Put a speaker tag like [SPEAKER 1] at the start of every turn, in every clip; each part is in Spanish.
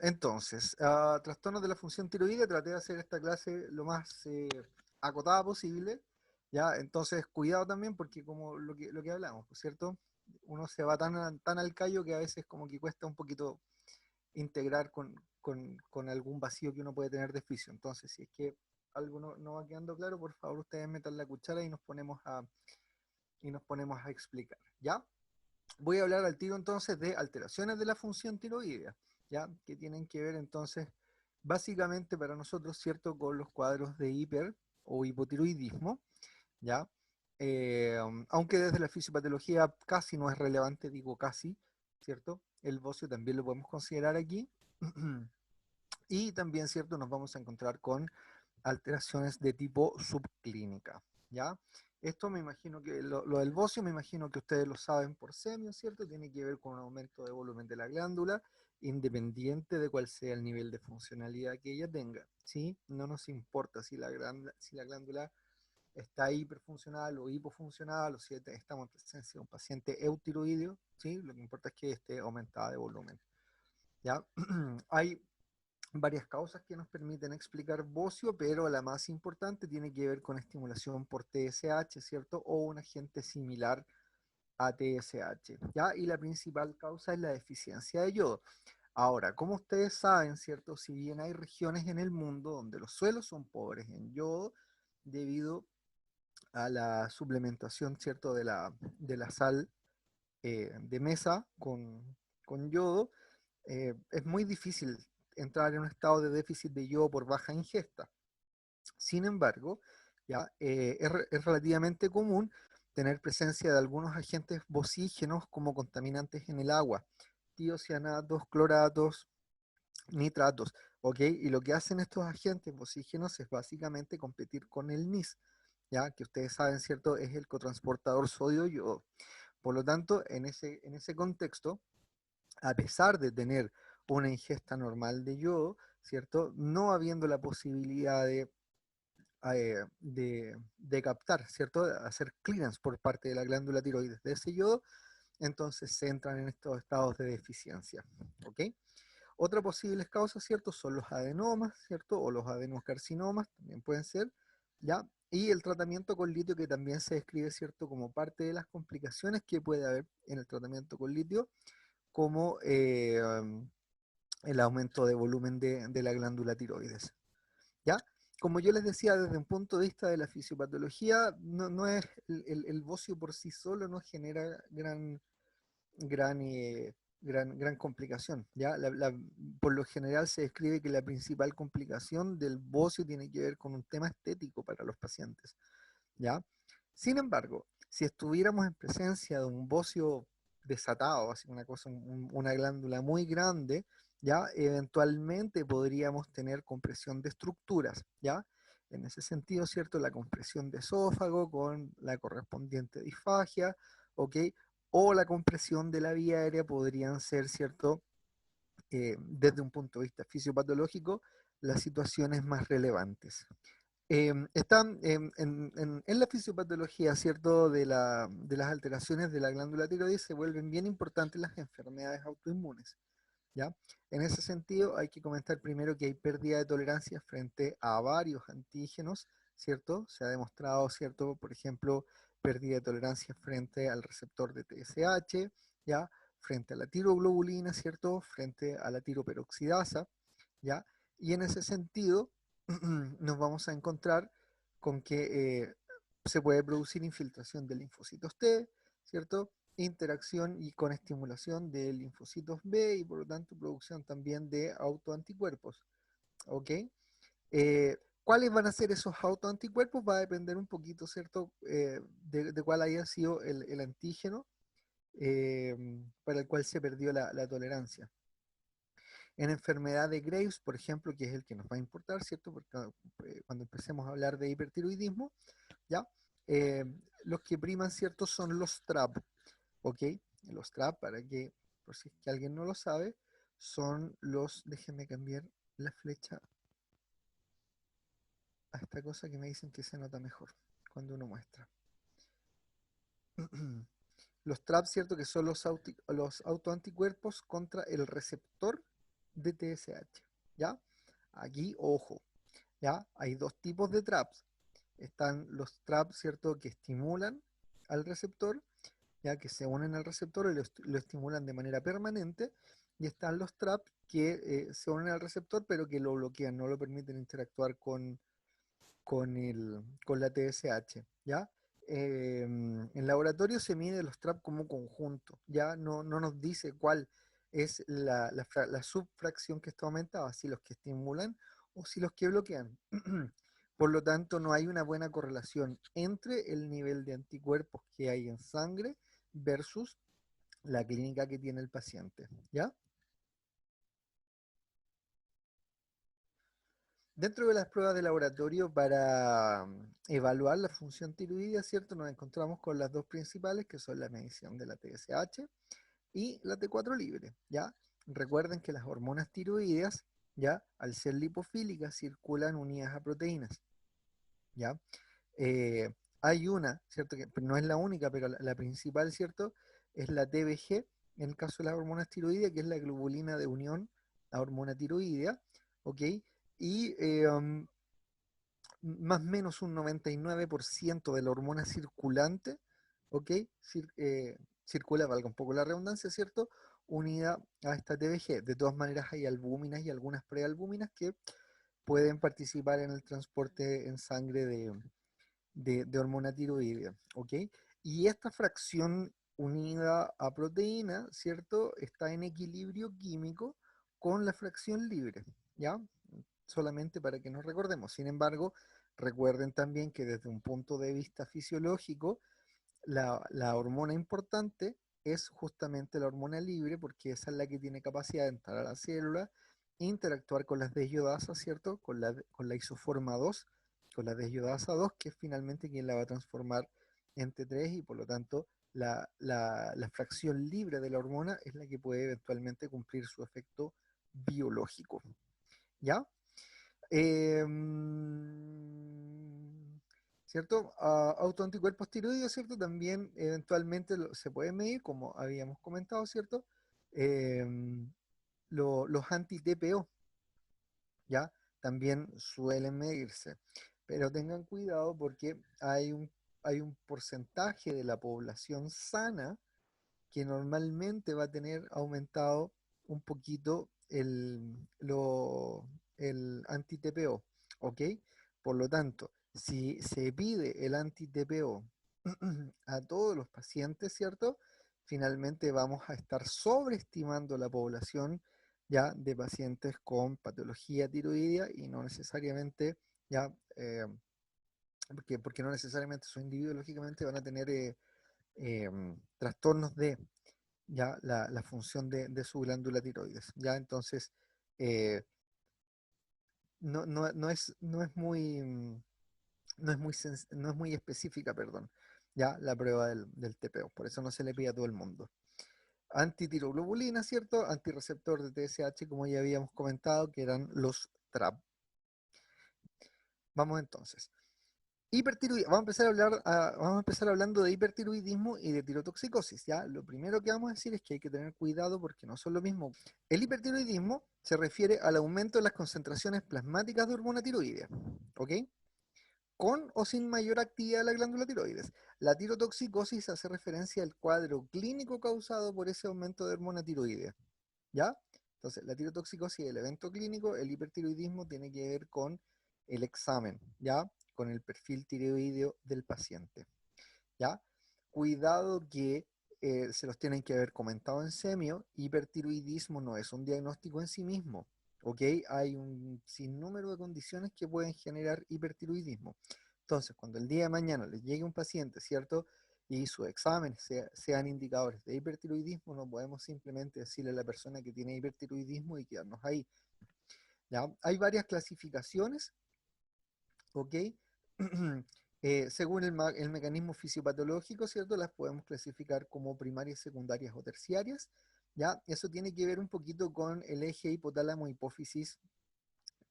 [SPEAKER 1] Entonces, trastornos de la función tiroidea, traté de hacer esta clase lo más acotada posible, ¿ya? Entonces, cuidado también porque como lo que hablamos, ¿cierto? Uno se va tan al callo que a veces como que cuesta un poquito integrar con algún vacío que uno puede tener de oficio. Entonces, si es que algo no va quedando claro, por favor ustedes metan la cuchara y nos ponemos a explicar, ¿ya? Voy a hablar al tiro entonces de alteraciones de la función tiroidea, ¿ya? Que tienen que ver entonces básicamente para nosotros, ¿cierto? Con los cuadros de hiper o hipotiroidismo, ¿ya? Aunque desde la fisiopatología casi no es relevante, digo casi, ¿cierto? El bocio también lo podemos considerar aquí. Y también, ¿cierto? Nos vamos a encontrar con alteraciones de tipo subclínica, ¿ya? Esto me imagino que lo del bocio, me imagino que ustedes lo saben por semio, ¿cierto? Tiene que ver con un aumento de volumen de la glándula, independiente de cuál sea el nivel de funcionalidad que ella tenga, ¿sí? No nos importa si la glándula está hiperfuncional o hipofuncional, o si estamos en presencia de un paciente eutiroideo, ¿sí? Lo que importa es que esté aumentada de volumen, ¿ya? Hay varias causas que nos permiten explicar bocio, pero la más importante tiene que ver con estimulación por TSH, ¿cierto? O un agente similar a TSH, ¿ya? Y la principal causa es la deficiencia de yodo. Ahora, como ustedes saben, ¿cierto? Si bien hay regiones en el mundo donde los suelos son pobres en yodo, debido a la suplementación, ¿cierto? De la sal de mesa con yodo, es muy difícil entrar en un estado de déficit de yodo por baja ingesta. Sin embargo, ya, es relativamente común tener presencia de algunos agentes bocígenos como contaminantes en el agua, tiocianatos, cloratos, nitratos, ¿ok? Y lo que hacen estos agentes bocígenos es básicamente competir con el NIS, ya que ustedes saben, ¿cierto? Es el cotransportador sodio-yodo. Por lo tanto, en ese contexto, a pesar de tener una ingesta normal de yodo, ¿cierto? No habiendo la posibilidad de captar, ¿cierto? De hacer clearance por parte de la glándula tiroides de ese yodo, entonces se entran en estos estados de deficiencia, ¿ok? Otra posibles causas, ¿cierto? Son los adenomas, ¿cierto? O los adenocarcinomas, también pueden ser, ¿ya? Y el tratamiento con litio, que también se describe, ¿cierto? Como parte de las complicaciones que puede haber en el tratamiento con litio, como el aumento de volumen de la glándula tiroides. ¿Ya? Como yo les decía, desde un punto de vista de la fisiopatología, no es el bocio por sí solo no genera gran, gran complicación. ¿Ya? Por lo general se describe que la principal complicación del bocio tiene que ver con un tema estético para los pacientes. ¿Ya? Sin embargo, si estuviéramos en presencia de un bocio desatado, así una cosa, una glándula muy grande, ya eventualmente podríamos tener compresión de estructuras, ¿ya? En ese sentido, ¿cierto? La compresión de esófago con la correspondiente disfagia, ¿ok? O la compresión de la vía aérea podrían ser, ¿cierto? Desde un punto de vista fisiopatológico, las situaciones más relevantes. Están en la fisiopatología, ¿cierto? De las alteraciones de la glándula tiroides se vuelven bien importantes las enfermedades autoinmunes, ¿ya? En ese sentido, hay que comentar primero que hay pérdida de tolerancia frente a varios antígenos, ¿cierto? Se ha demostrado, ¿cierto? Por ejemplo, pérdida de tolerancia frente al receptor de TSH, ¿ya? Frente a la tiroglobulina, ¿cierto? Frente a la tiroperoxidasa, ¿ya? Y en ese sentido, nos vamos a encontrar con que se puede producir infiltración de linfocitos T, ¿cierto? Interacción y con estimulación de linfocitos B y por lo tanto producción también de autoanticuerpos, ¿ok? ¿Cuáles van a ser esos autoanticuerpos? Va a depender un poquito, ¿cierto? De cuál haya sido el antígeno eh, para el cual se perdió la tolerancia. En enfermedad de Graves, por ejemplo, que es el que nos va a importar, ¿cierto? Porque cuando empecemos a hablar de hipertiroidismo, ¿ya? Eh, los que priman, ¿cierto? Son los TRAP, ¿ok? Los TRAP, para que, por si es que alguien no lo sabe, son déjenme cambiar la flecha a esta cosa que me dicen que se nota mejor cuando uno muestra. Los TRAP, ¿cierto? Que son los autoanticuerpos contra el receptor de TSH, ¿ya? Aquí, ojo, ¿ya? Hay dos tipos de traps. Están los traps, ¿cierto?, que estimulan al receptor, ya que se unen al receptor y lo estimulan de manera permanente, y están los traps que se unen al receptor pero que lo bloquean, no lo permiten interactuar con la TSH, ¿ya? En laboratorio se mide los traps como conjunto, ya no nos dice cuál es la subfracción que está aumentada, si los que estimulan o si los que bloquean. Por lo tanto, no hay una buena correlación entre el nivel de anticuerpos que hay en sangre versus la clínica que tiene el paciente, ¿ya? Dentro de las pruebas de laboratorio para evaluar la función tiroidea, ¿cierto? Nos encontramos con las dos principales, que son la medición de la TSH y la T4 libre, ¿ya? Recuerden que las hormonas tiroideas, ¿ya? Al ser lipofílicas, circulan unidas a proteínas, ¿ya? Eh, Hay una, ¿cierto? Que no es la única, pero la principal, ¿cierto? Es la TBG, en el caso de las hormonas tiroideas, que es la globulina de unión a hormona tiroidea, ¿ok? Y más o menos un 99% de la hormona circulante, ¿ok? Circula, valga un poco la redundancia, ¿cierto? Unida a esta TBG. De todas maneras hay albúminas y algunas prealbúminas que pueden participar en el transporte en sangre de hormona tiroidea, ¿ok? Y esta fracción unida a proteína, ¿cierto? Está en equilibrio químico con la fracción libre, ¿ya? Solamente para que nos recordemos. Sin embargo, recuerden también que desde un punto de vista fisiológico, la hormona importante es justamente la hormona libre, porque esa es la que tiene capacidad de entrar a la célula, interactuar con las desйodasas, ¿cierto? Con la isoforma 2, con la desйodasa 2, que es finalmente quien la va a transformar en T3 y por lo tanto la fracción libre de la hormona es la que puede eventualmente cumplir su efecto biológico. ¿Ya? ¿Cierto? Autoanticuerpos tiroides, ¿cierto? También eventualmente se puede medir, como habíamos comentado, ¿cierto? Em, los anti-TPO, ¿ya? También suelen medirse. Pero tengan cuidado porque hay un porcentaje de la población sana que normalmente va a tener aumentado un poquito el anti-TPO, ¿ok? Por lo tanto, si se pide el anti-TPO a todos los pacientes, ¿cierto? Finalmente vamos a estar sobreestimando la población ya de pacientes con patología tiroidea y no necesariamente ya, porque no necesariamente sus individuos lógicamente van a tener trastornos de ya la función de su glándula tiroides. Ya entonces, eh, no es muy, no es muy específica, perdón, ya la prueba del TPO, por eso no se le pide a todo el mundo. Antitiroglobulina, ¿cierto? Antirreceptor de TSH, como ya habíamos comentado, que eran los TRAP. Vamos entonces. Vamos a empezar hablando de hipertiroidismo y de tirotoxicosis, ¿ya? Lo primero que vamos a decir es que hay que tener cuidado porque no son lo mismo. El hipertiroidismo se refiere al aumento de las concentraciones plasmáticas de hormona tiroidea, ¿ok? Con o sin mayor actividad de la glándula tiroides. La tirotoxicosis hace referencia al cuadro clínico causado por ese aumento de hormona tiroidea, ¿ya? Entonces, la tirotoxicosis es el evento clínico, el hipertiroidismo tiene que ver con el examen, ¿ya? Con el perfil tiroideo del paciente, ¿ya? Cuidado que se los tienen que haber comentado en semio, hipertiroidismo no es un diagnóstico en sí mismo, ¿ok? Hay un sinnúmero de condiciones que pueden generar hipertiroidismo. Entonces, cuando el día de mañana les llegue un paciente, ¿cierto? Y sus exámenes sean indicadores de hipertiroidismo, no podemos simplemente decirle a la persona que tiene hipertiroidismo y quedarnos ahí, ¿ya? Hay varias clasificaciones, ¿ok? Según el mecanismo fisiopatológico, ¿cierto? Las podemos clasificar como primarias, secundarias o terciarias, ¿ya? Eso tiene que ver un poquito con el eje hipotálamo-hipófisis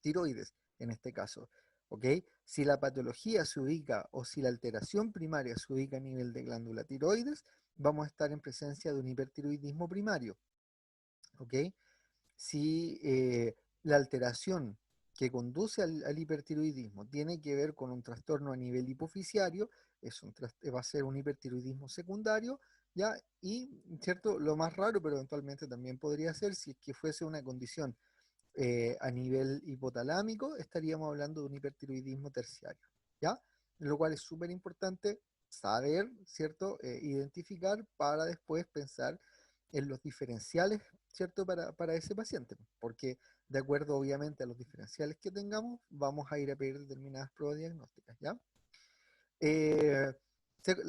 [SPEAKER 1] tiroides, en este caso, ¿ok? Si la patología se ubica o si la alteración primaria se ubica a nivel de glándula tiroides, vamos a estar en presencia de un hipertiroidismo primario, ¿ok? si la alteración que conduce al hipertiroidismo tiene que ver con un trastorno a nivel hipofisiario, va a ser un hipertiroidismo secundario, ¿ya? Y, ¿cierto? Lo más raro, pero eventualmente también podría ser, si es que fuese una condición a nivel hipotalámico, estaríamos hablando de un hipertiroidismo terciario, ¿ya? Lo cual es súper importante saber, ¿cierto? Identificar para después pensar en los diferenciales, ¿cierto? Para ese paciente, porque de acuerdo obviamente a los diferenciales que tengamos, vamos a ir a pedir determinadas pruebas diagnósticas, ¿ya? Eh,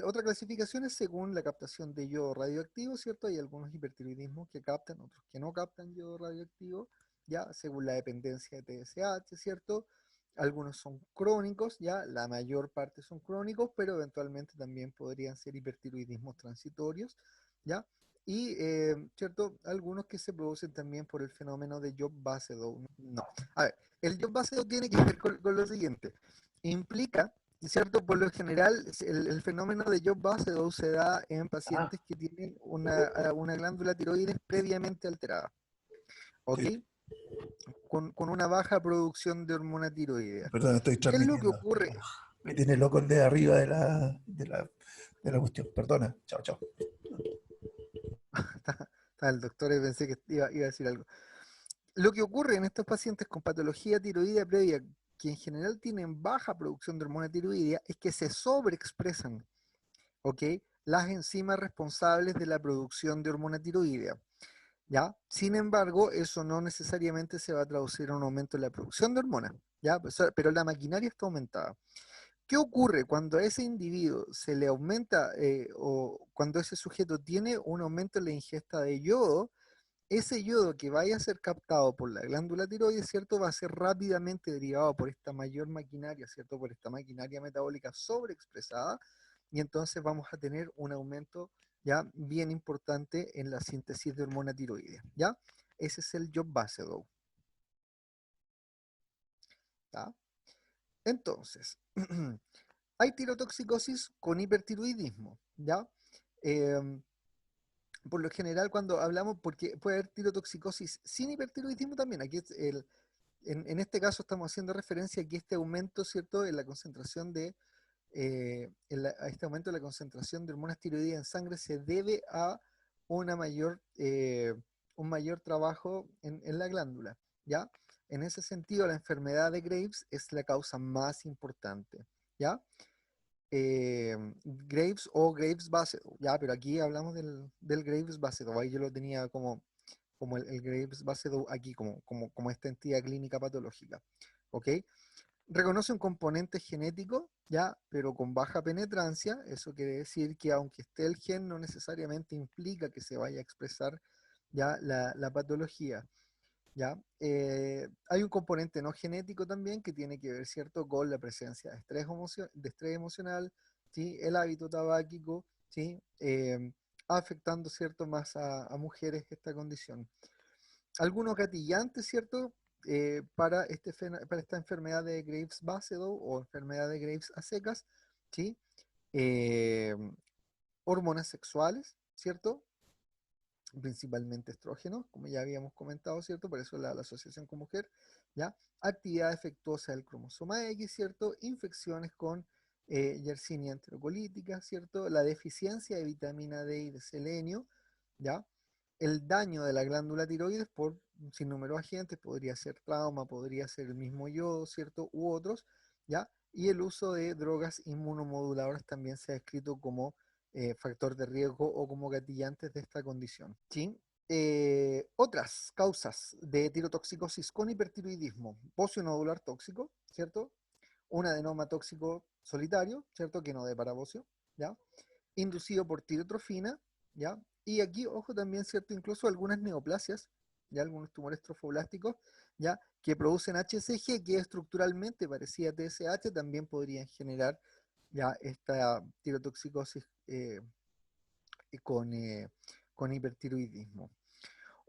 [SPEAKER 1] Otra clasificación es según la captación de yodo radioactivo, ¿cierto? Hay algunos hipertiroidismos que captan, otros que no captan yodo radioactivo, ya, según la dependencia de TSH, ¿cierto? Algunos son crónicos, ya, la mayor parte son crónicos, pero eventualmente también podrían ser hipertiroidismos transitorios, ya. Y, ¿cierto? Algunos que se producen también por el fenómeno de Job-Basedow. No. A ver, el Job-Basedow tiene que ver con lo siguiente. Implica, ¿cierto? Por lo general, el fenómeno de Job-Basedow se da en
[SPEAKER 2] Ah,
[SPEAKER 1] pacientes que tienen una glándula tiroides previamente alterada, ¿ok?
[SPEAKER 2] sí,
[SPEAKER 1] Con una baja producción de hormona tiroidea.
[SPEAKER 2] perdón, estoy
[SPEAKER 1] ¿Qué es lo que
[SPEAKER 2] transmitiendo.
[SPEAKER 1] ocurre?
[SPEAKER 2] Me tiene loco el de arriba de la cuestión. Perdona, chao, chao.
[SPEAKER 1] Está el doctor y pensé que iba a decir algo. Lo que ocurre en estos pacientes con patología tiroidea previa, que en general tienen baja producción de hormona tiroidea, es que se sobreexpresan, ¿ok? Las enzimas responsables de la producción de hormona tiroidea, ¿ya? Sin embargo, eso no necesariamente se va a traducir en un aumento en la producción de hormonas, ¿ya? Pero la maquinaria está aumentada. ¿Qué ocurre cuando a ese individuo se le aumenta o cuando ese sujeto tiene un aumento en la ingesta de yodo? Ese yodo que vaya a ser captado por la glándula tiroides, ¿cierto? Va a ser rápidamente derivado por esta mayor maquinaria, ¿cierto? Por esta maquinaria metabólica sobreexpresada, y entonces vamos a tener un aumento ya bien importante en la síntesis de hormona tiroidea, ¿ya? Ese es el Job-Basedow, ¿ya? Entonces, hay tirotoxicosis con hipertiroidismo, ¿ya? Em, por lo general cuando hablamos, porque puede haber tirotoxicosis sin hipertiroidismo también, aquí es en este caso estamos haciendo referencia a que este aumento, ¿cierto?, en la concentración a este aumento de la concentración de hormonas tiroideas en sangre se debe a una un mayor trabajo en la glándula, ¿ya? En ese sentido, la enfermedad de Graves es la causa más importante, ¿ya? Graves o Graves-Basedow, ¿ya? Pero aquí hablamos del Graves-Basedow, ahí yo lo tenía como el Graves-Basedow aquí, como esta entidad clínica patológica, ¿ok? Reconoce un componente genético, ya, pero con baja penetrancia. Eso quiere decir que aunque esté el gen, no necesariamente implica que se vaya a expresar ya la patología, ya. Hay un componente no genético también que tiene que ver, ¿cierto?, con la presencia de estrés emocional, ¿sí? El hábito tabáquico, ¿sí? Afectando, ¿cierto?, más a mujeres esta condición. Algunos gatillantes, ¿cierto? Para esta enfermedad de Graves-Basedow o enfermedad de Graves a secas, ¿sí? Eh, Hormonas sexuales, ¿cierto? Principalmente estrógenos, como ya habíamos comentado, ¿cierto? Por eso la asociación con mujer, ¿ya? Actividad defectuosa del cromosoma X, ¿cierto? Infecciones con Yersinia enterocolítica, ¿cierto? La deficiencia de vitamina D y de selenio, ¿ya? El daño de la glándula tiroides por un sinnúmero de agentes, podría ser trauma, podría ser el mismo yodo, ¿cierto? U otros, ¿ya? Y el uso de drogas inmunomoduladoras también se ha descrito como factor de riesgo o como gatillantes de esta condición, ¿sí? Otras causas de tirotoxicosis con hipertiroidismo: bocio nodular tóxico, ¿cierto? Un adenoma tóxico solitario, ¿cierto? Que no dé para bocio, ¿ya? Inducido por tirotrofina, ¿ya? Y aquí, ojo también, ¿cierto? Incluso algunas neoplasias, ¿ya? Algunos tumores trofoblásticos, ¿ya? Que producen HCG, que estructuralmente parecía TSH, también podrían generar ya esta tirotoxicosis con, con hipertiroidismo.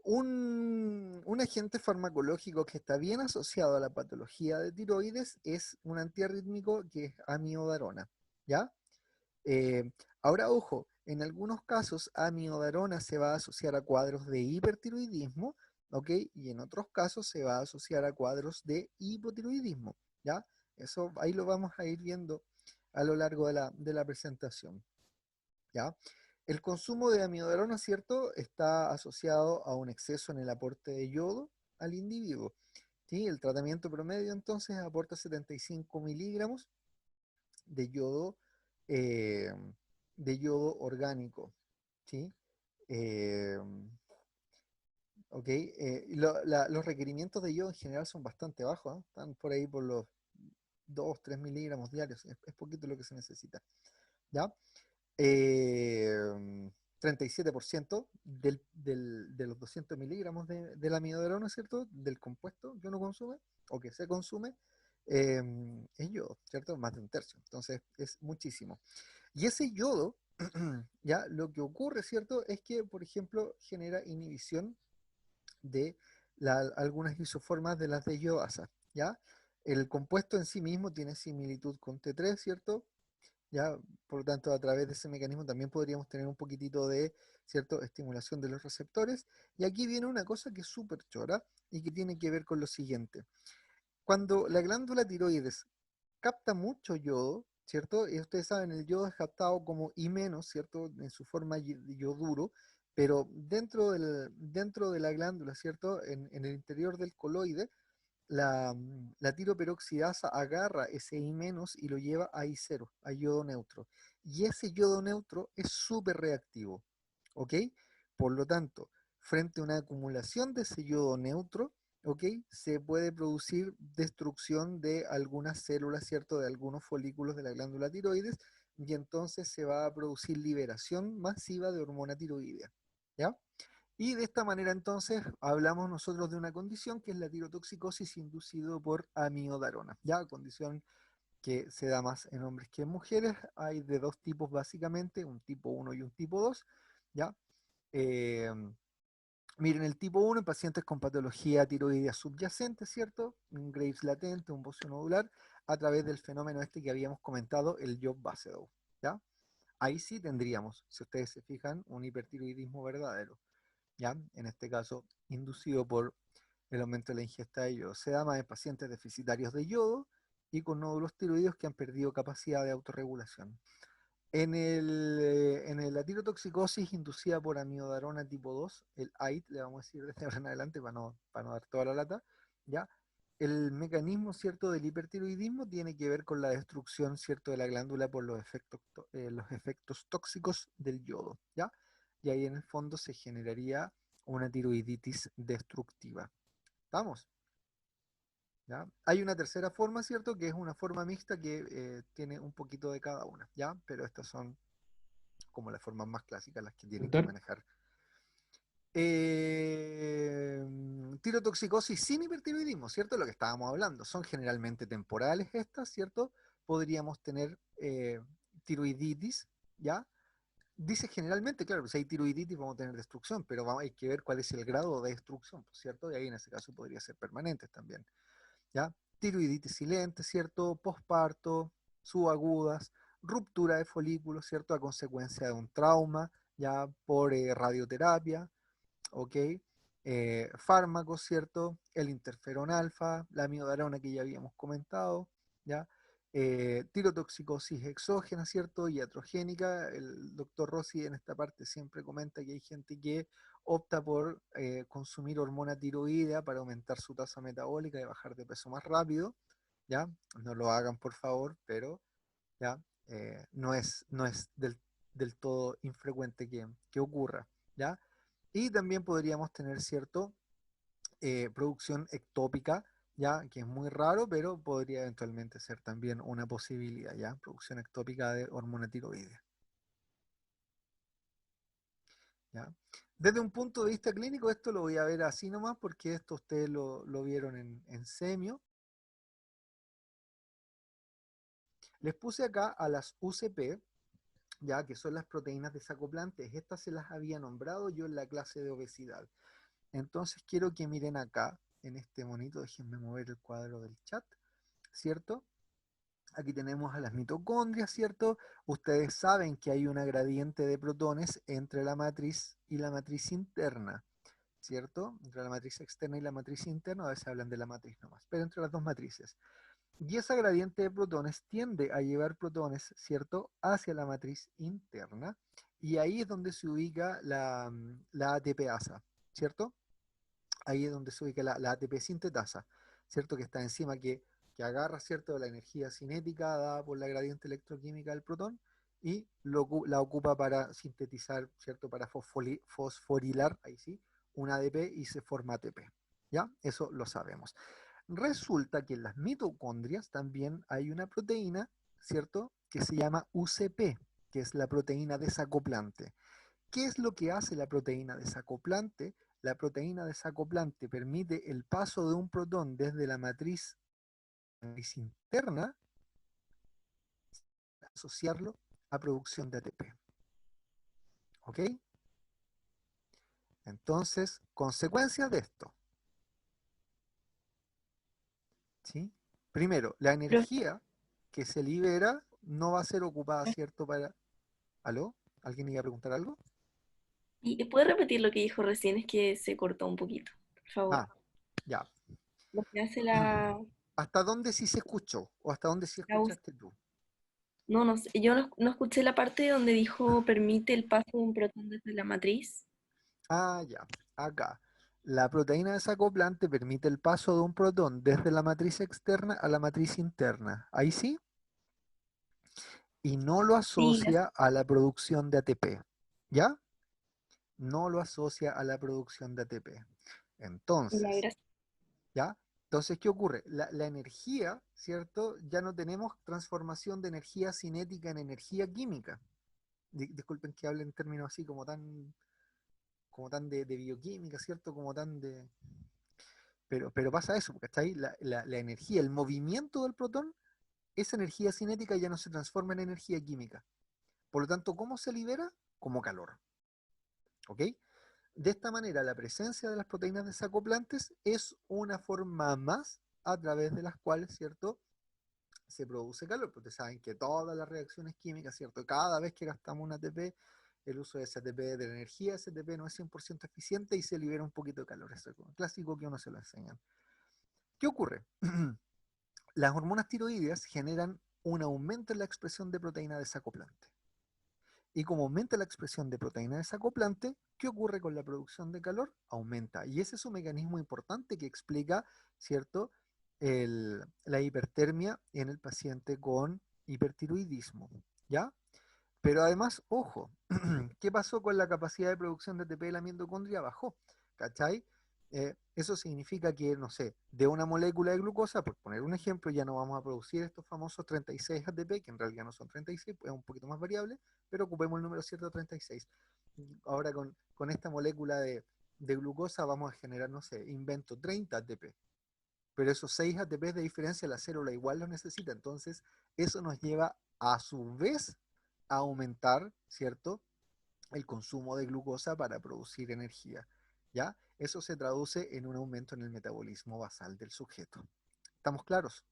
[SPEAKER 1] Un agente farmacológico que está bien asociado a la patología de tiroides es un antiarrítmico que es amiodarona, ¿ya? Eh, Ahora, ojo, en algunos casos amiodarona se va a asociar a cuadros de hipertiroidismo ¿ok? Y en otros casos se va a asociar a cuadros de hipotiroidismo, ¿ya? Eso ahí lo vamos a ir viendo a lo largo de la presentación, ¿ya? El consumo de amiodarona, ¿cierto? Está asociado a un exceso en el aporte de yodo al individuo, ¿sí? El tratamiento promedio entonces aporta 75 miligramos de yodo, eh, de yodo orgánico, ¿sí? Eh, ok, y los requerimientos de yodo en general son bastante bajos, ¿ah? Están por ahí por los 2 3 miligramos diarios, es poquito lo que se necesita, ¿ya? Eh, 37% de los 200 miligramos de la amiodarona, ¿cierto? Del compuesto que uno consume o que se consume, eh, es yodo, ¿cierto? Más de un tercio. Entonces es muchísimo. Y ese yodo, ya lo que ocurre, ¿cierto? Es que, por ejemplo, genera inhibición de algunas isoformas de las de iodasa, ¿ya? El compuesto en sí mismo tiene similitud con T3, ¿cierto? ¿Ya? Por lo tanto, a través de ese mecanismo también podríamos tener un poquitito de, ¿cierto?, estimulación de los receptores. Y aquí viene una cosa que es súper chora y que tiene que ver con lo siguiente. Cuando la glándula tiroides capta mucho yodo, ¿cierto? Y ustedes saben, el yodo es captado como I menos, ¿cierto? En su forma yoduro, pero dentro de la glándula, ¿cierto? En el interior del coloide, la tiroperoxidasa agarra ese I menos y lo lleva a I cero, a yodo neutro. Y ese yodo neutro es súper reactivo, ¿ok? Por lo tanto, frente a una acumulación de ese yodo neutro, ¿ok? Se puede producir destrucción de algunas células, ¿cierto? De algunos folículos de la glándula tiroides, y entonces se va a producir liberación masiva de hormona tiroidea, ¿ya? Y de esta manera entonces hablamos nosotros de una condición que es la tirotoxicosis inducido por amiodarona, ¿ya? Condición que se da más en hombres que en mujeres. Hay de dos tipos básicamente, un tipo uno y un tipo 2, ¿ya? Eh, Miren, el tipo uno en pacientes con patología tiroidea subyacente, ¿cierto? Un Graves latente, un bocio nodular, a través del fenómeno este que habíamos comentado, el Job-Basedow, ¿ya? Ahí sí tendríamos, si ustedes se fijan, un hipertiroidismo verdadero, ¿ya? En este caso, inducido por el aumento de la ingesta de yodo. Se da más en pacientes deficitarios de yodo y con nódulos tiroides que han perdido capacidad de autorregulación. La tirotoxicosis inducida por amiodarona tipo 2, el AIT, le vamos a decir desde ahora en adelante para no dar toda la lata, ¿ya? El mecanismo, ¿cierto?, del hipertiroidismo tiene que ver con la destrucción, ¿cierto?, de la glándula por los efectos tóxicos del yodo, ¿ya? Y ahí en el fondo se generaría una tiroiditis destructiva. ¿Estamos? ¿Ya? Hay una tercera forma, ¿cierto?, que es una forma mixta que tiene un poquito de cada una, ¿ya? Pero estas son como las formas más clásicas, las que tienen que
[SPEAKER 2] Doctor,
[SPEAKER 1] manejar. Tirotoxicosis sin hipertiroidismo, ¿cierto? Lo que estábamos hablando. Son generalmente temporales estas, ¿cierto? Podríamos tener tiroiditis, ¿ya? Dice generalmente, claro, si hay tiroiditis vamos a tener destrucción, pero hay que ver cuál es el grado de destrucción, ¿cierto? Y ahí en ese caso podría ser permanente también, ¿ya? Tiroiditis silente, ¿cierto? Posparto, subagudas, ruptura de folículos, ¿cierto? A consecuencia de un trauma, ya por radioterapia, ¿ok? Fármacos, ¿cierto? El interferón alfa, la amiodarona que ya habíamos comentado, ¿ya? Tirotoxicosis exógena, ¿cierto? Y iatrogénica. El doctor Rossi en esta parte siempre comenta que hay gente que opta por consumir hormona tiroidea para aumentar su tasa metabólica y bajar de peso más rápido, ¿ya? No lo hagan, por favor, pero, ¿ya? No es del todo infrecuente que ocurra, ¿ya? Y también podríamos tener cierto producción ectópica, ya que es muy raro, pero podría eventualmente ser también una posibilidad, ya, producción ectópica de hormona tiroidea, ya. Desde un punto de vista clínico, esto lo voy a ver así nomás, porque esto ustedes lo vieron en semio. Les puse acá a las UCP, ya que son las proteínas desacoplantes. Estas se las había nombrado yo en la clase de obesidad. Entonces quiero que miren acá, en este monito, déjenme mover el cuadro del chat, ¿cierto? Aquí tenemos a las mitocondrias, ¿cierto? Ustedes saben que hay una gradiente de protones entre la matriz y la matriz interna. ¿cierto? Entre la matriz externa y la matriz interna, a veces hablan de la matriz nomás, pero entre las dos matrices. Y esa gradiente de protones tiende a llevar protones, ¿cierto?, hacia la matriz interna, y ahí es donde se ubica la ATPasa, ¿cierto? Ahí es donde se ubica la ATP sintetasa, ¿cierto? Que está encima, que agarra, ¿cierto?, la energía cinética dada por la gradiente electroquímica del protón y la ocupa para sintetizar, ¿cierto?, para fosforilar, ahí sí, un ADP y se forma ATP. ¿Ya? Eso lo sabemos. Resulta que en las mitocondrias también hay una proteína, ¿cierto?, que se llama UCP, que es la proteína desacoplante. ¿Qué es lo que hace la proteína desacoplante? La proteína desacoplante permite el paso de un protón desde la matriz interna, asociarlo a producción de ATP. ¿Ok? Entonces, consecuencias de esto. ¿Sí? Primero, la
[SPEAKER 3] Profe,
[SPEAKER 1] energía que se libera no va a ser ocupada, ¿cierto? Para... ¿Aló? ¿Alguien iba a preguntar algo?
[SPEAKER 3] ¿y puede repetir lo que dijo recién? Es que se cortó un poquito, por favor.
[SPEAKER 1] Ah, ya.
[SPEAKER 3] Lo que hace la...
[SPEAKER 1] ¿Hasta dónde sí se escuchó? ¿O hasta dónde sí
[SPEAKER 3] la us-
[SPEAKER 1] escuchaste tú?
[SPEAKER 3] No, no sé, yo no escuché la parte donde dijo permite el paso de un protón desde la matriz.
[SPEAKER 1] Ah, ya. Acá. La proteína desacoplante permite el paso de un protón desde la matriz externa a la matriz interna. Ahí sí. Y no lo
[SPEAKER 3] Sí,
[SPEAKER 1] asocia a la producción de ATP. ¿Ya? No lo asocia a la producción de ATP.
[SPEAKER 3] la
[SPEAKER 1] Entonces,
[SPEAKER 3] grasa.
[SPEAKER 1] ¿ya? Entonces, ¿qué ocurre? La energía, ¿cierto? Ya no tenemos transformación de energía cinética en energía química. Disculpen que hable en términos así como tan de bioquímica, ¿cierto? Como tan de... Pero pasa eso, ¿cachai? La energía, el movimiento del protón, esa energía cinética ya no se transforma en energía química. Por lo tanto, ¿cómo se libera? Como calor. ¿Ok? De esta manera, la presencia de las proteínas desacoplantes es una forma más a través de las cuales, ¿cierto?, se produce calor. Porque saben que todas las reacciones químicas, ¿cierto?, cada vez que gastamos un ATP, el uso de ese ATP, de la energía, ese ATP no es 100% eficiente y se libera un poquito de calor. Eso es un clásico que uno se lo enseñan. ¿Qué ocurre? Las hormonas tiroideas generan un aumento en la expresión de proteína desacoplante. Y como aumenta la expresión de proteína desacoplante, ¿qué ocurre con la producción de calor? Aumenta. Y ese es un mecanismo importante que explica, ¿cierto?, la hipertermia en el paciente con hipertiroidismo. ¿Ya? Pero además, ojo, ¿qué pasó con la capacidad de producción de ATP de la mitocondria? Bajó, ¿cachai? Eso significa que, no sé, de una molécula de glucosa, por poner un ejemplo, ya no vamos a producir estos famosos 36 ATP, que en realidad no son 36, pues es un poquito más variable, pero ocupemos el número cierto 36. Ahora con esta molécula de glucosa vamos a generar, no sé, invento 30 ATP, pero esos 6 ATP de diferencia la célula igual los necesita, entonces eso nos lleva a su vez a aumentar, ¿cierto?, el consumo de glucosa para producir energía, ¿ya? Eso se traduce en un aumento en el metabolismo basal del sujeto. ¿Estamos claros?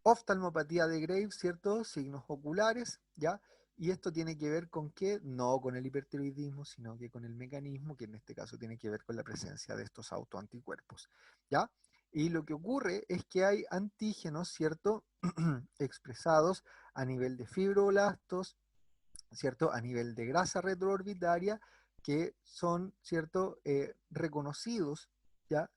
[SPEAKER 1] Oftalmopatía de Graves, ¿cierto? Signos oculares, ¿ya? Y esto tiene que ver con qué, no con el hipertiroidismo, sino que con el mecanismo, que en este caso tiene que ver con la presencia de estos autoanticuerpos, ¿ya? Y lo que ocurre es que hay antígenos, ¿cierto? Expresados a nivel de fibroblastos, ¿cierto? A nivel de grasa retroorbitaria, que son, ¿cierto? Reconocidos, ¿ya?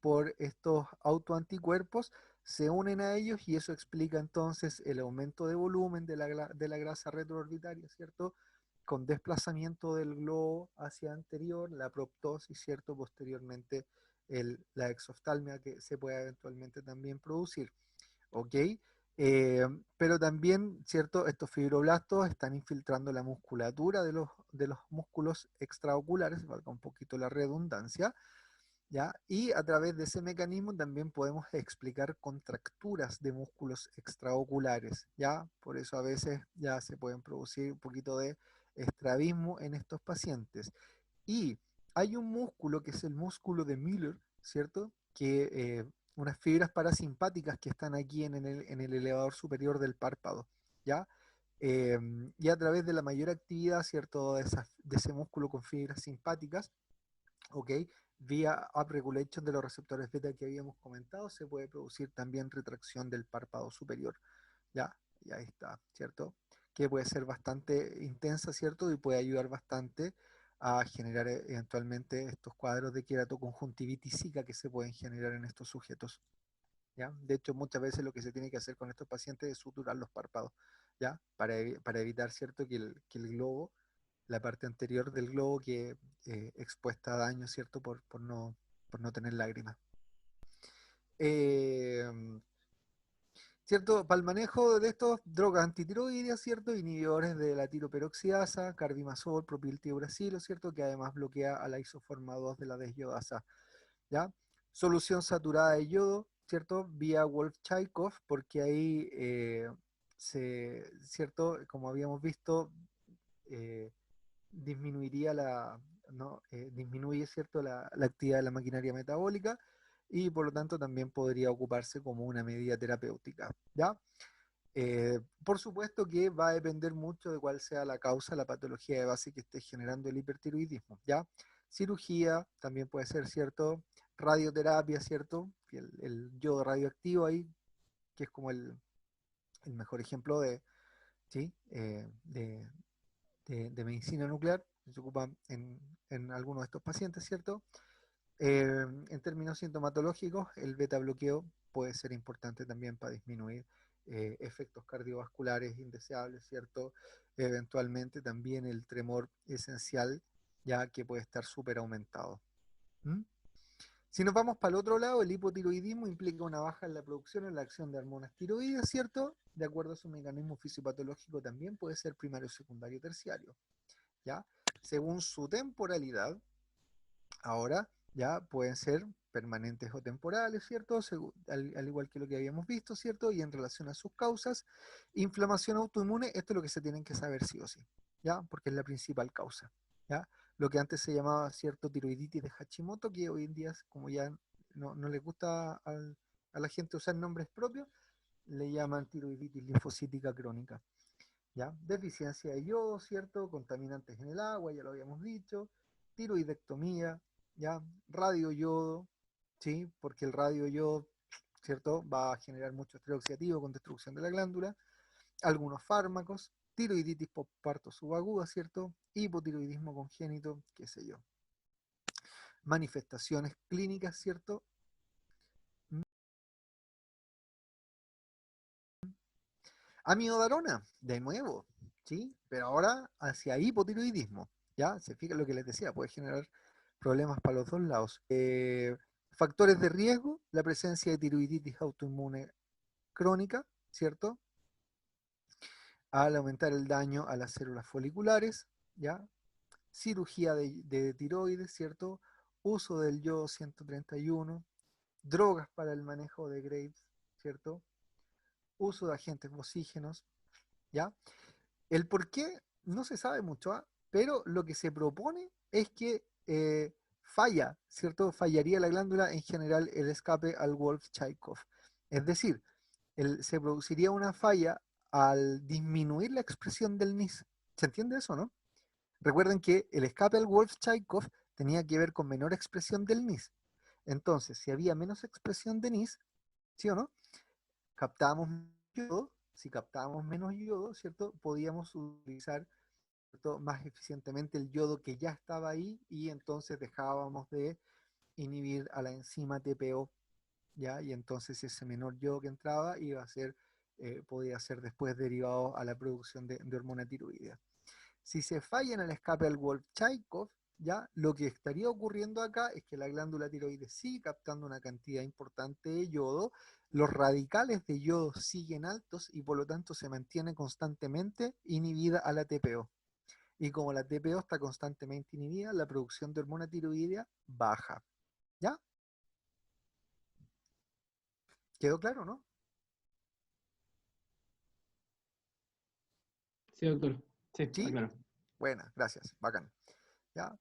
[SPEAKER 1] Por estos autoanticuerpos, se unen a ellos y eso explica entonces el aumento de volumen de la grasa retroorbitaria, ¿cierto? Con desplazamiento del globo hacia anterior, la proptosis, ¿cierto? Posteriormente la exoftalmia que se puede eventualmente también producir. ¿Ok? Pero también, ¿cierto? Estos fibroblastos están infiltrando la musculatura de los músculos extraoculares, valga un poquito la redundancia, ¿ya? Y a través de ese mecanismo también podemos explicar contracturas de músculos extraoculares, ¿ya? Por eso a veces ya se pueden producir un poquito de estrabismo en estos pacientes. Y hay un músculo que es el músculo de Müller, ¿cierto? Que unas fibras parasimpáticas que están aquí en el elevador superior del párpado, ¿ya? Eh, y a través de la mayor actividad, ¿cierto? De ese músculo con fibras simpáticas, ¿ok? vía upregulation de los receptores beta que habíamos comentado, se puede producir también retracción del párpado superior. Ya, y ahí está, ¿cierto? Que puede ser bastante intensa, ¿cierto? Y puede ayudar bastante a generar eventualmente estos cuadros de queratoconjuntivitis zika que se pueden generar en estos sujetos. ¿Ya? De hecho, muchas veces lo que se tiene que hacer con estos pacientes es suturar los párpados, ¿ya? Para evitar, ¿cierto? Que el globo, la parte anterior del globo que expuesta a daño, ¿cierto? Por no tener lágrimas. ¿Cierto? Para el manejo de estos drogas antitiroideas, ¿cierto? Inhibidores de la tiroperoxidasa, carbimazol, propiltiuracilo, ¿cierto? Que además bloquea a la isoforma 2 de la desyodasa, ¿ya? Solución saturada de yodo, ¿cierto? Vía Wolff-Chaikov, porque ahí ¿cierto? Como habíamos visto, eh, disminuiría ¿no? Disminuye, ¿cierto? La actividad de la maquinaria metabólica y por lo tanto también podría ocuparse como una medida terapéutica, ¿ya? Por supuesto que va a depender mucho de cuál sea la causa, la patología de base que esté generando el hipertiroidismo, ¿ya? Cirugía también puede ser, ¿cierto? Radioterapia, ¿cierto? El yodo radioactivo ahí, que es como el mejor ejemplo ¿sí? De medicina nuclear, que se ocupa en algunos de estos pacientes, ¿cierto? En términos sintomatológicos, el beta bloqueo puede ser importante también para disminuir efectos cardiovasculares indeseables, ¿cierto? Eventualmente también el tremor esencial, ya que puede estar súper aumentado. ¿Mm? Si nos vamos para el otro lado, el hipotiroidismo implica una baja en la producción o en la acción de hormonas tiroides, ¿cierto? De acuerdo a su mecanismo fisiopatológico también puede ser primario, secundario, terciario, ¿ya? Según su temporalidad, ahora ya pueden ser permanentes o temporales, ¿cierto? Al igual que lo que habíamos visto, ¿cierto? Y en relación a sus causas, inflamación autoinmune, esto es lo que se tienen que saber sí o sí, ¿ya? Porque es la principal causa, ¿ya? Lo que antes se llamaba, ¿cierto? Tiroiditis de Hashimoto, que hoy en día, como ya no le gusta a la gente usar nombres propios, le llaman tiroiditis linfocítica crónica, ¿ya? Deficiencia de yodo, ¿cierto? Contaminantes en el agua, ya lo habíamos dicho, tiroidectomía, ¿ya? Radioyodo, ¿sí? Porque el radioyodo, ¿cierto? Va a generar mucho estrés oxidativo con destrucción de la glándula, algunos fármacos, tiroiditis postparto subaguda, ¿cierto? Hipotiroidismo congénito, qué sé yo. Manifestaciones clínicas, ¿cierto? Amiodarona, de nuevo, ¿sí? Pero ahora hacia hipotiroidismo, ¿ya? Se fija lo que les decía, puede generar problemas para los dos lados. Factores de riesgo, la presencia de tiroiditis autoinmune crónica, ¿cierto? Al aumentar el daño a las células foliculares, ¿ya? Cirugía de tiroides, ¿cierto? Uso del yodo 131, drogas para el manejo de Graves, ¿cierto? Uso de agentes vocígenos, ¿ya? El por qué no se sabe mucho, ¿ah? Pero lo que se propone es que falla, ¿cierto? Fallaría la glándula en general el escape al Wolff-Chaikov. Es decir, se produciría una falla al disminuir la expresión del NIS. ¿Se entiende eso, no? Recuerden que el escape al Wolff-Chaikov tenía que ver con menor expresión del NIS. Entonces, si había menos expresión de NIS, ¿sí o no? Captábamos yodo, si captábamos menos yodo, ¿cierto? Podíamos utilizar, ¿cierto? Más eficientemente el yodo que ya estaba ahí y entonces dejábamos de inhibir a la enzima TPO, ¿ya? Y entonces ese menor yodo que entraba iba a ser, podía ser después derivado a la producción de hormona tiroidea. Si se falla en el escape al Wolff-Chaikov, ya lo que estaría ocurriendo acá es que la glándula tiroides sigue captando una cantidad importante de yodo, los radicales de yodo siguen altos y por lo tanto se mantiene constantemente inhibida a la TPO. Y como la TPO está constantemente inhibida, la producción de hormona tiroidea baja. ¿Ya? ¿Quedó claro, no?
[SPEAKER 4] Sí, doctor. Sí, está
[SPEAKER 1] ¿Sí?
[SPEAKER 4] claro.
[SPEAKER 1] Buena, gracias, bacán. ¿Ya?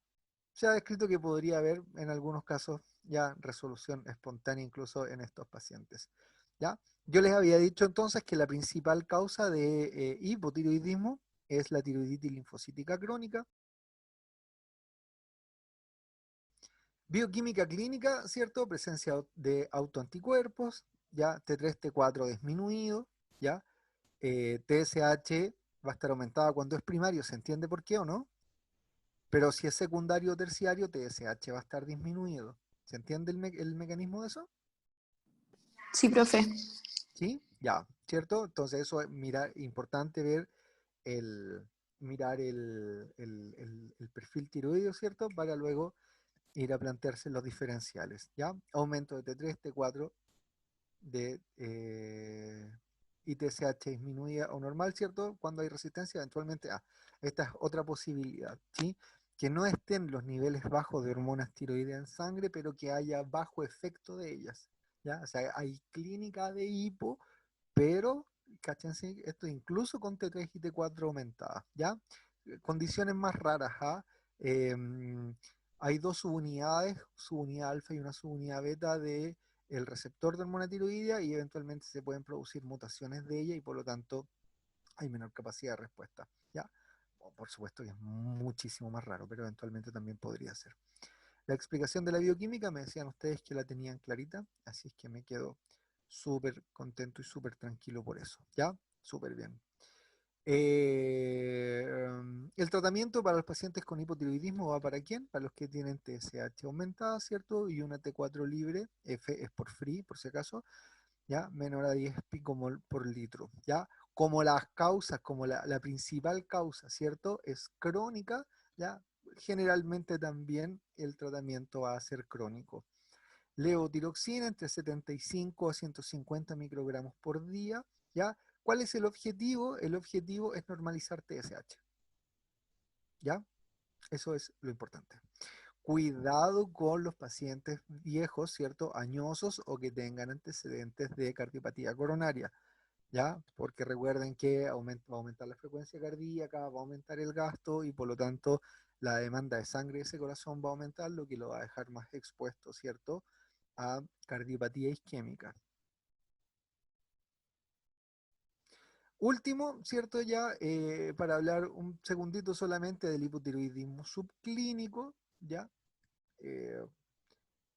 [SPEAKER 1] Se ha descrito que podría haber en algunos casos ya resolución espontánea incluso en estos pacientes. ¿Ya? Yo les había dicho entonces que la principal causa de hipotiroidismo es la tiroiditis linfocítica crónica. Bioquímica clínica, ¿cierto? Presencia de autoanticuerpos, ya T3, T4 disminuido, ya TSH va a estar aumentada cuando es primario, ¿se entiende por qué o no? Pero si es secundario o terciario, TSH va a estar disminuido. ¿Se entiende el mecanismo de eso?
[SPEAKER 5] Sí, profe.
[SPEAKER 1] ¿Sí? Ya, ¿cierto? Entonces eso es importante ver el, mirar el perfil tiroideo, ¿cierto? Para luego ir a plantearse los diferenciales, ¿ya? Aumento de T3, T4 de y TSH disminuida o normal, ¿cierto? Cuando hay resistencia, eventualmente, esta es otra posibilidad, ¿sí? Que no estén los niveles bajos de hormonas tiroideas en sangre, pero que haya bajo efecto de ellas, ¿ya? O sea, hay clínica de hipo, pero, cáchense, esto incluso con T3 y T4 aumentadas, ¿ya? Condiciones más raras, ¿ah? Hay dos subunidades, subunidad alfa y una subunidad beta de el receptor de hormona tiroidea y eventualmente se pueden producir mutaciones de ella y por lo tanto hay menor capacidad de respuesta, ¿ya? Por supuesto que es muchísimo más raro, pero eventualmente también podría ser. La explicación de la bioquímica me decían ustedes que la tenían clarita, así es que me quedo súper contento y súper tranquilo por eso, ¿ya? Súper bien. El tratamiento para los pacientes con hipotiroidismo va para quién? Para los que tienen TSH aumentada, ¿cierto? Y una T4 libre, F es por free, por si acaso, ¿ya? Menor a 10 picomol por litro, ¿ya? Como las causas, como la principal causa, ¿cierto? Es crónica, ¿ya? Generalmente también el tratamiento va a ser crónico. Levotiroxina entre 75 a 150 microgramos por día, ¿ya? ¿Cuál es el objetivo? El objetivo es normalizar TSH, ¿ya? Eso es lo importante. Cuidado con los pacientes viejos, ¿cierto? Añosos o que tengan antecedentes de cardiopatía coronaria, ¿ya? Porque recuerden que va a aumentar la frecuencia cardíaca, va a aumentar el gasto y por lo tanto la demanda de sangre de ese corazón va a aumentar, lo que lo va a dejar más expuesto, ¿cierto? A cardiopatía isquémica. Último, ¿cierto? Ya para hablar un segundito solamente del hipotiroidismo subclínico, ¿ya? Eh,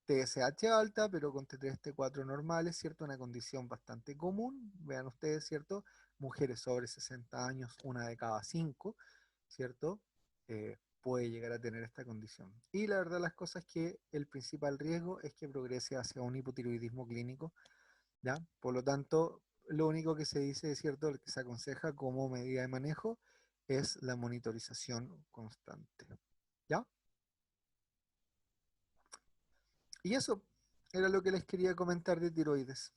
[SPEAKER 1] TSH alta, pero con T3, T4 normales, ¿cierto? Una condición bastante común, vean ustedes, ¿cierto? Mujeres sobre 60 años, una de cada 5, ¿cierto? Puede llegar a tener esta condición. Y la verdad las cosas es que el principal riesgo es que progrese hacia un hipotiroidismo clínico, ¿ya? Por lo tanto, lo único que se dice, es cierto, que se aconseja como medida de manejo es la monitorización constante, ¿ya? Y eso era lo que les quería comentar de tiroides.